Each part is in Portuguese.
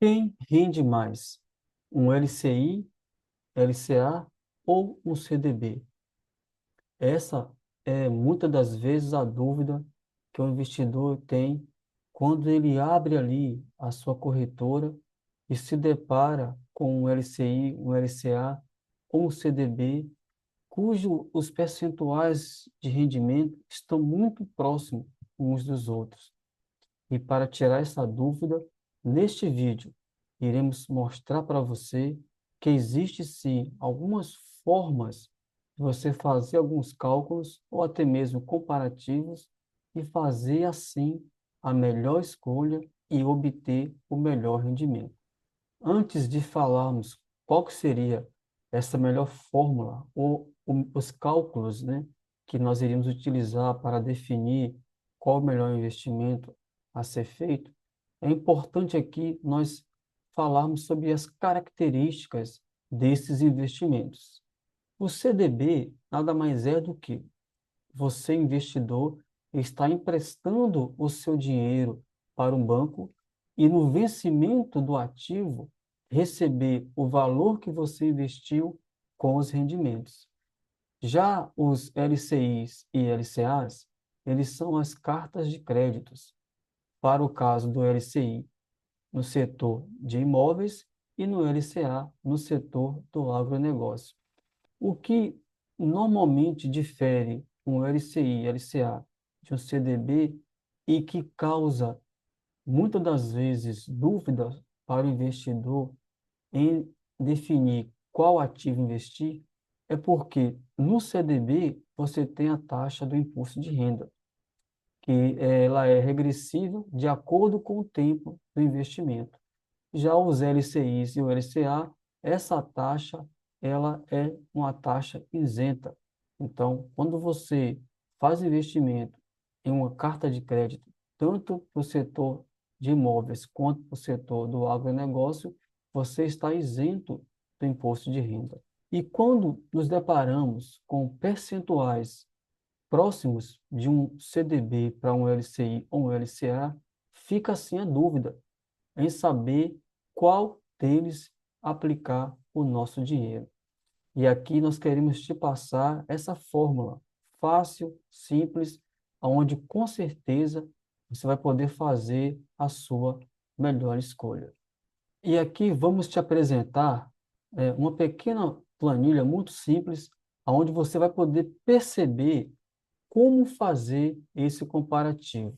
Quem rende mais? Um LCI, LCA ou um CDB? Essa é muitas das vezes a dúvida que o investidor tem quando ele abre ali a sua corretora e se depara com um LCI, um LCA ou um CDB, cujo os percentuais de rendimento estão muito próximos uns dos outros. E para tirar essa dúvida, neste vídeo, iremos mostrar para você que existe sim algumas formas de você fazer alguns cálculos ou até mesmo comparativos e fazer assim a melhor escolha e obter o melhor rendimento. Antes de falarmos qual que seria essa melhor fórmula ou os cálculos, né, que nós iríamos utilizar para definir qual o melhor investimento a ser feito, é importante aqui nós falarmos sobre as características desses investimentos. O CDB nada mais é do que você, investidor, está emprestando o seu dinheiro para um banco e, no vencimento do ativo, receber o valor que você investiu com os rendimentos. Já os LCIs e LCAs, eles são as cartas de créditos, para o caso do LCI, no setor de imóveis e no LCA, no setor do agronegócio. O que normalmente difere um LCI, LCA de um CDB e que causa muitas das vezes dúvidas para o investidor em definir qual ativo investir é porque no CDB você tem a taxa do imposto de renda, que ela é regressiva de acordo com o tempo do investimento. Já os LCIs e o LCA, essa taxa, ela é uma taxa isenta. Então, quando você faz investimento em uma carta de crédito, tanto para o setor de imóveis quanto para o setor do agronegócio, você está isento do imposto de renda. E quando nos deparamos com percentuais próximos de um CDB para um LCI ou um LCA, fica assim a dúvida em saber qual deles aplicar o nosso dinheiro. E aqui nós queremos te passar essa fórmula fácil, simples, onde com certeza você vai poder fazer a sua melhor escolha. E aqui vamos te apresentar uma pequena planilha muito simples, onde você vai poder perceber como fazer esse comparativo.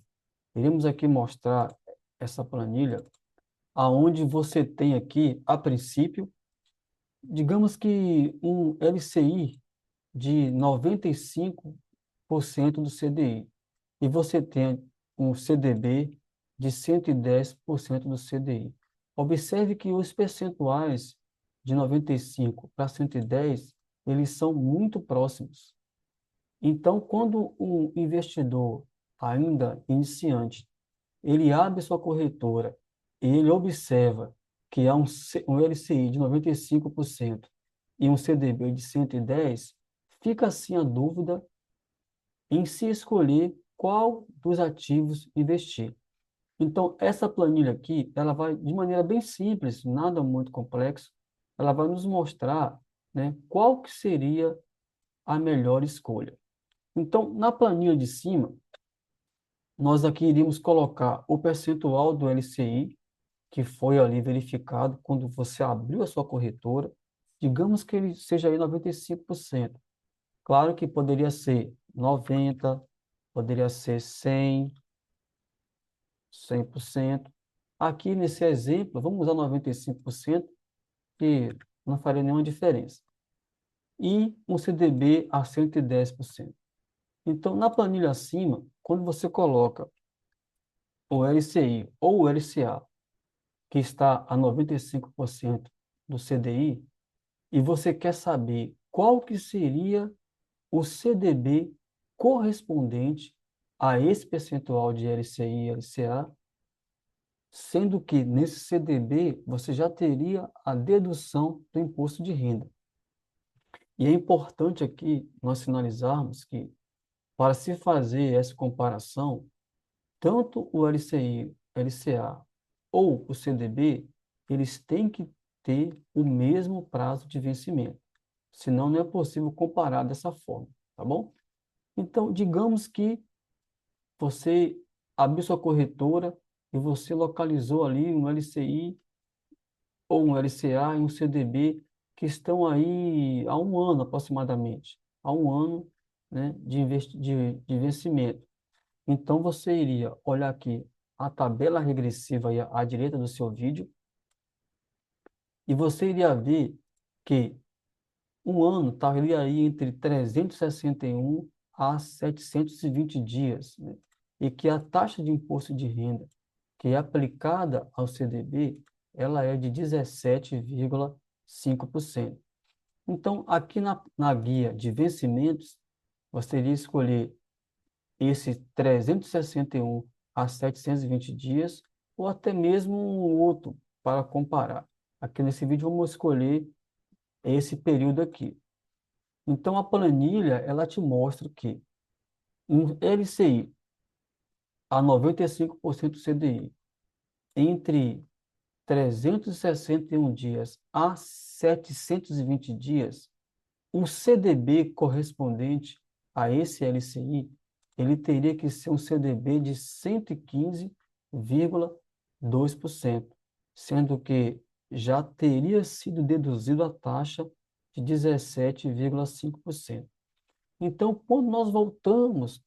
Iremos aqui mostrar essa planilha aonde você tem aqui, a princípio, digamos que um LCI de 95% do CDI, e você tem um CDB de 110% do CDI. Observe que os percentuais de 95 para 110, eles são muito próximos. Então, quando um investidor ainda iniciante ele abre sua corretora e ele observa que há um LCI de 95% e um CDB de 110, fica assim a dúvida em se escolher qual dos ativos investir. Então, essa planilha aqui, ela vai, de maneira bem simples, nada muito complexo, ela vai nos mostrar, né, qual que seria a melhor escolha. Então, na planilha de cima, nós aqui iríamos colocar o percentual do LCI, que foi ali verificado quando você abriu a sua corretora, digamos que ele seja aí 95%. Claro que poderia ser 90%, poderia ser 100%. Aqui nesse exemplo, vamos usar 95%, que não faria nenhuma diferença. E um CDB a 110%. Então, na planilha acima, quando você coloca o LCI ou o LCA, que está a 95% do CDI, e você quer saber qual que seria o CDB correspondente a esse percentual de LCI e LCA, sendo que nesse CDB você já teria a dedução do imposto de renda. E é importante aqui nós sinalizarmos que, para se fazer essa comparação, tanto o LCI, LCA ou o CDB, eles têm que ter o mesmo prazo de vencimento. Senão, não é possível comparar dessa forma, tá bom? Então, digamos que você abriu sua corretora e você localizou ali um LCI ou um LCA e um CDB que estão aí há um ano aproximadamente, há um ano, né, de vencimento. Então, você iria olhar aqui a tabela regressiva aí à direita do seu vídeo e você iria ver que um ano estaria aí entre 361 a 720 dias, né? E que a taxa de imposto de renda que é aplicada ao CDB, ela é de 17,5%. Então, aqui na guia de vencimentos, você iria escolher esse 361 a 720 dias, ou até mesmo um outro para comparar. Aqui nesse vídeo, vamos escolher esse período aqui. Então, a planilha, ela te mostra que um LCI a 95% CDI, entre 361 dias a 720 dias, o CDB correspondente a esse LCI, ele teria que ser um CDB de 115,2%, sendo que já teria sido deduzido a taxa de 17,5%. Então, quando nós voltamos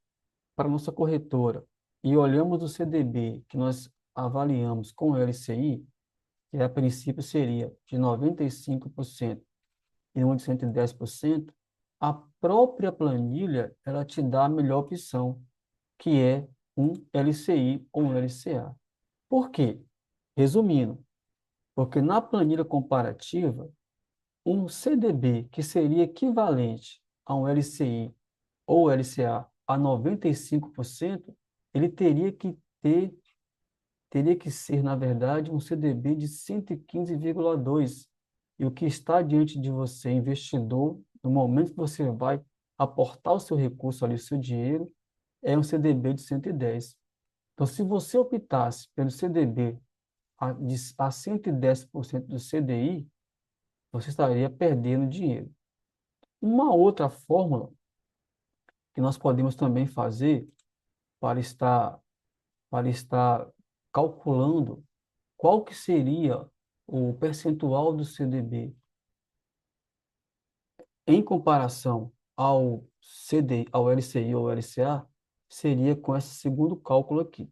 para a nossa corretora e olhamos o CDB que nós avaliamos com o LCI, que a princípio seria de 95% e um de 110%, a própria planilha ela te dá a melhor opção, que é um LCI ou um LCA. Por quê? Resumindo, porque na planilha comparativa, um CDB que seria equivalente a um LCI ou LCA a 95%, ele teria que ser, na verdade, um CDB de 115,2. E o que está diante de você, investidor, no momento que você vai aportar o seu recurso ali, o seu dinheiro, é um CDB de 110. Então, se você optasse pelo CDB a 110% do CDI, você estaria perdendo dinheiro. Uma outra fórmula que nós podemos também fazer para estar, para estar calculando qual que seria o percentual do CDB em comparação ao ao LCI ou LCA, seria com esse segundo cálculo aqui.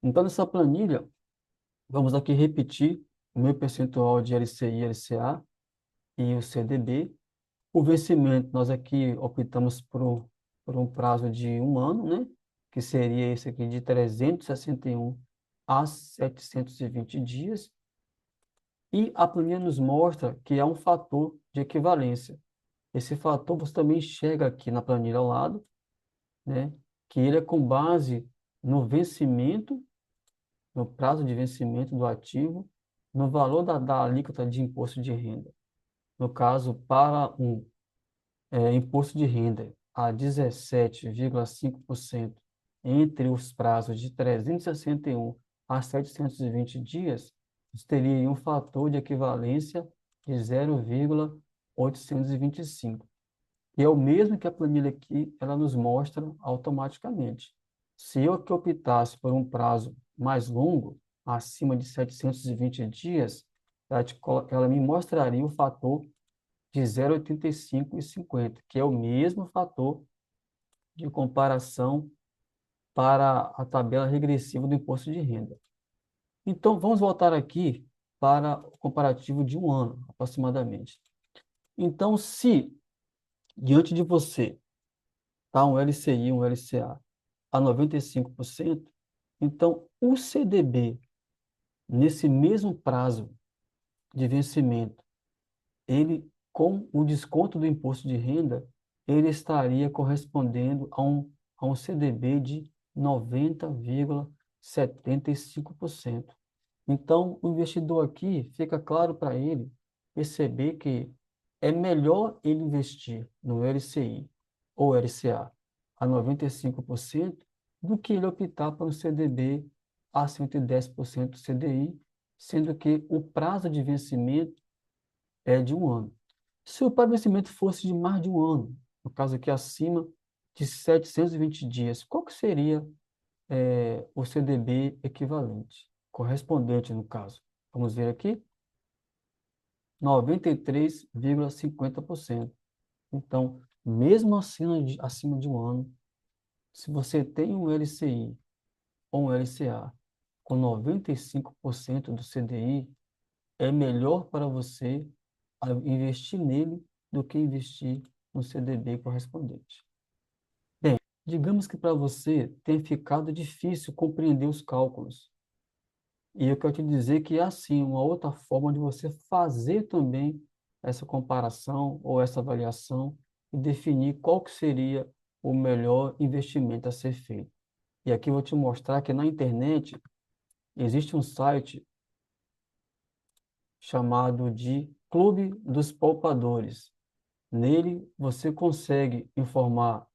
Então, nessa planilha, vamos aqui repetir o meu percentual de LCI, LCA e o CDB. O vencimento, nós aqui optamos por um prazo de um ano, né? Que seria esse aqui de 361 a 720 dias. E a planilha nos mostra que há um fator de equivalência. Esse fator você também enxerga aqui na planilha ao lado, né? Que ele é com base no vencimento, no prazo de vencimento do ativo, no valor da alíquota de imposto de renda. No caso, para um imposto de renda a 17,5% entre os prazos de 361 a 720 dias, você teria aí um fator de equivalência de 0,825. E é o mesmo que a planilha aqui, ela nos mostra automaticamente. Se eu que optasse por um prazo mais longo, acima de 720 dias, ela me mostraria o fator de 0,85 e 50, que é o mesmo fator de comparação para a tabela regressiva do imposto de renda. Então, vamos voltar aqui para o comparativo de um ano, aproximadamente. Então, se diante de você está um LCI, um LCA a 95%, então o CDB, nesse mesmo prazo de vencimento, ele, com o desconto do imposto de renda, ele estaria correspondendo a um CDB de 90,75%. Então, o investidor aqui, fica claro para ele perceber que é melhor ele investir no LCI ou LCA a 95% do que ele optar por um CDB a 110% CDI sendo que o prazo de vencimento é de 1 ano. Se o prazo de vencimento fosse de mais de 1 ano, no caso aqui acima de 720 dias, qual que seria o CDB equivalente, correspondente no caso? Vamos ver aqui, 93,50%. Então, mesmo acima de 1 ano, se você tem um LCI ou um LCA com 95% do CDI, é melhor para você investir nele do que investir no CDB correspondente. Bem, digamos que para você tenha ficado difícil compreender os cálculos. E eu quero te dizer que é assim, uma outra forma de você fazer também essa comparação ou essa avaliação e definir qual que seria o melhor investimento a ser feito. E aqui eu vou te mostrar que na internet existe um site chamado de Clube dos Poupadores. Nele você consegue informar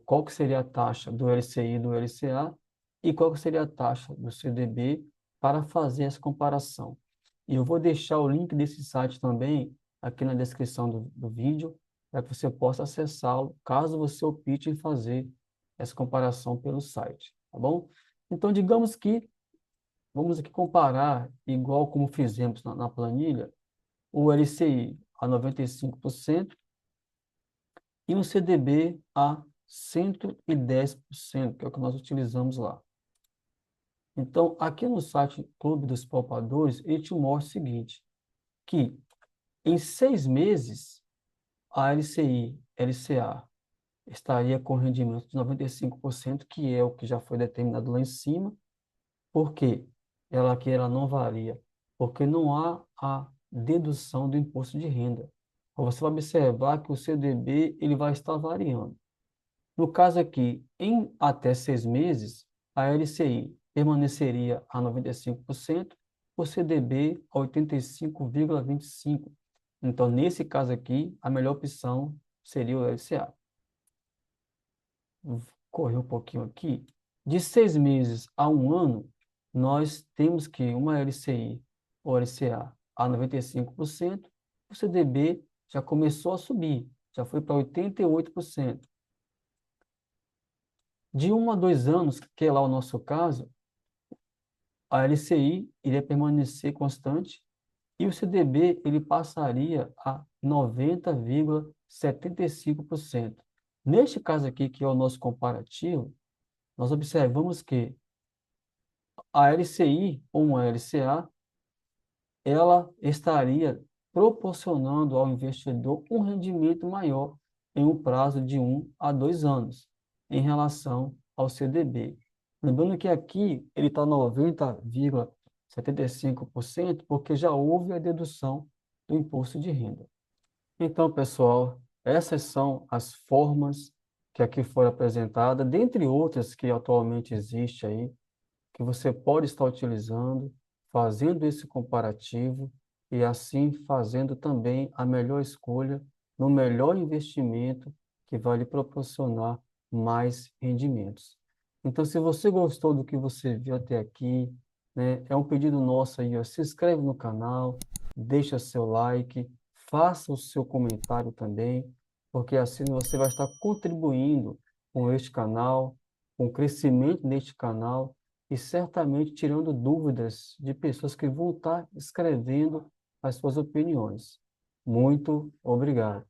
qual que seria a taxa do LCI e do LCA e qual que seria a taxa do CDB para fazer essa comparação. E eu vou deixar o link desse site também aqui na descrição do vídeo, para que você possa acessá-lo, caso você opte em fazer essa comparação pelo site, tá bom? Então, digamos que, vamos aqui comparar, igual como fizemos na planilha, o LCI a 95% e um CDB a 110%, que é o que nós utilizamos lá. Então, aqui no site Clube dos Poupadores, ele te mostra o seguinte, que em 6 meses, a LCI, LCA, estaria com rendimento de 95%, que é o que já foi determinado lá em cima. Por quê? Ela aqui ela não varia, porque não há a dedução do imposto de renda. Você vai observar que o CDB ele vai estar variando. No caso aqui, em até 6 meses, a LCI permaneceria a 95%, o CDB a 85,25%. Então, nesse caso aqui, a melhor opção seria o LCA. Vou correr um pouquinho aqui. De 6 meses a 1 ano, nós temos que uma LCI ou LCA a 95%, o CDB já começou a subir, já foi para 88%. De 1 a 2 anos, que é lá o nosso caso, a LCI iria permanecer constante e o CDB ele passaria a 90,75%. Neste caso aqui, que é o nosso comparativo, nós observamos que a LCI ou uma LCA, ela estaria proporcionando ao investidor um rendimento maior em um prazo de 1 a 2 anos, em relação ao CDB. Lembrando que aqui ele está 90,75%, porque já houve a dedução do imposto de renda. Então, pessoal, essas são as formas que aqui foram apresentadas, dentre outras que atualmente existem aí, que você pode estar utilizando, fazendo esse comparativo e assim fazendo também a melhor escolha no melhor investimento que vai lhe proporcionar mais rendimentos. Então, se você gostou do que você viu até aqui, né, é um pedido nosso aí, ó, se inscreve no canal, deixa seu like, faça o seu comentário também, porque assim você vai estar contribuindo com este canal, com o crescimento deste canal e certamente tirando dúvidas de pessoas que vão estar escrevendo as suas opiniões. Muito obrigado.